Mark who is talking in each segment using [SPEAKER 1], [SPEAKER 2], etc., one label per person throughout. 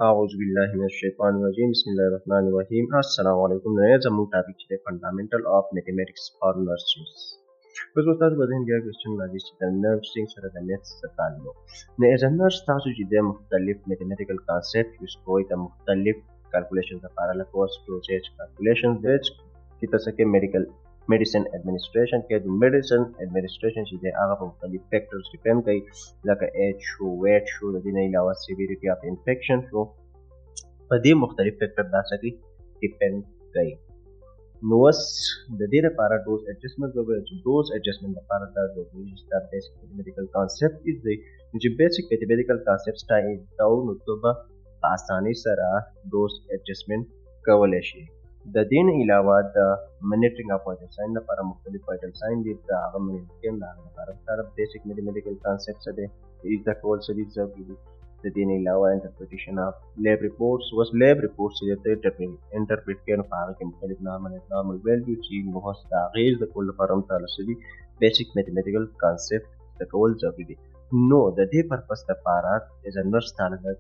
[SPEAKER 1] أعوذ بالله من الشيطان الرجيم بسم الله الرحمن الرحيم السلام عليكم نن زموږ ټاپک چې فندامنټل اف میتھمیټکس فار نرسز په څو تاسو باندې یو کوېسچن راځي چې د نرسینګ سره د میتھس سره تعلق نو ایز ا نرس تاسو چې د مختلف میتھمیټیکل کانسپټ یوز کوئ د مختلف کیلکولیشن لپاره لکه ورس پروسیس کیلکولیشن د چې تاسو کې میډیسن ایڈمنسټریشن کې د میډیسن ایڈمنسټریشن چې د هغه په مختلف فیکټرز ډیپند کوي لکه ایج شو ویټ شو د دې نه علاوه سیویریټي اف انفیکشن شو په دې مختلف فیکټر دا څه ډیپند کوي نو اوس د دې لپاره ډوز اډجسټمنټ وګورئ چې ډوز اډجسټمنټ لپاره دا ضروري چې دا بیسیک میتھمیټیکل کانسپټ دی چې بیسیک میتھمیټیکل کانسپټ دا نو ته به په اسانۍ سره ډوز اډجسټمنټ کولی شي د دې نه علاوه د منیټرینګ اف وایټل ساین لپاره مختلف وایټل ساین دي د هغه منیټرینګ د هغه لپاره سره بیسیک میتھمیټیکل کانسپټ څه دی زده کول څه دي ضروري دي د دې نه علاوه انټرپریټیشن اف لیب ریپورټس اوس لیب ریپورټس چې ته انټرپریټ کوې نو په هغه کې مختلف نارمل ویلیو چې نو اوس د هغې زده کولو لپاره هم تاسو څه دي بیسیک میتھمیټیکل کانسپټ زده کول ضروري دي نو د دې پرپس لپاره ایز ا نرس تاسو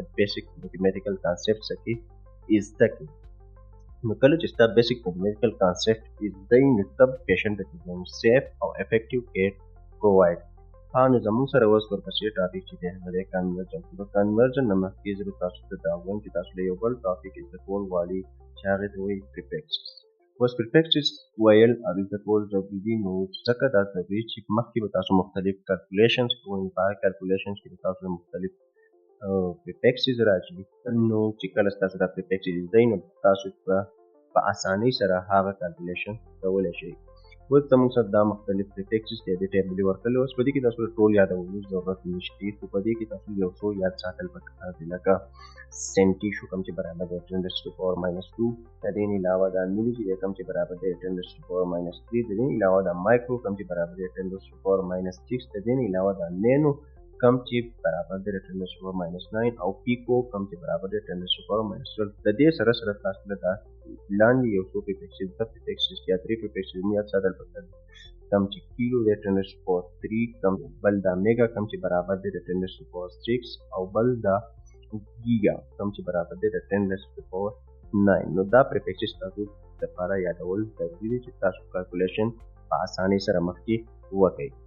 [SPEAKER 1] د بیسیک میتھمیټیکل کانسپټ څه کې زده کړئ نو کله چې ستا بیسیک میتھمیټیکل کانسپټ زده یې نو ته پیشنټ ته سیف او افیکټیو کیر پرووایډ نو زموږ سره اوس ورپسې ټاپک چې دی هغه دی کنورژن د کنورژن نه مخکې زه به تاسو ته دا وایم چې تاسو له یو بل ټاپک زده کول غواړئ چې هغې ته وایي پریفکسز اوس پریفکسز ویل او زده کول ضروري دي نو ځکه دا ضروري چې مخکې به تاسو مختلف کیلکولیشنز کوئ په هغه کیلکولیشنز کې به تاسو مختلف پریفکسز راځي نو چې کله ستاسو دا پریفکسز زده نو تاسو به په اسانۍ سره هغه کیلکولیشن کولی شئ اوس زموږ سره دا مختلف پریفکسز دي د ټیبل ورکړل اوس په دې کې تاسو ټول یادولو ضرورت نشته خو په دې کې تاسو یو څو یاد ساتل پکار دي لکه سنټي شو کوم چې برابر دی 10 to the power minus 2 د دې نه علاوه دا ملي چې کوم چې برابر دی 10 to the power minus 3 د دې علاوه دا مایکرو کوم چې برابر دی 10 to the power minus 6 د دې نه علاوه دا نینو کم چې برابر دی 10 to the power minus 9 او پیکو کم چې برابر دی 10 to the power minus 12 د دې سره سره تاسو له لاندې یو څو پریفکسز د پریفکسز یا درې پریفکسز مې یاد ساتل پکار دي کم چې کیلو دی 10 to the power 3 کم بل دا میګا کم چې برابر دی 10 to the power 6 او بل دا ګیګا کم چې برابر دی 10 to the power 9 نو دا پریفکسز تاسو لپاره یادول ضروري دي چې تاسو کیلکولیشن په اسانۍ سره مخکې وکړئ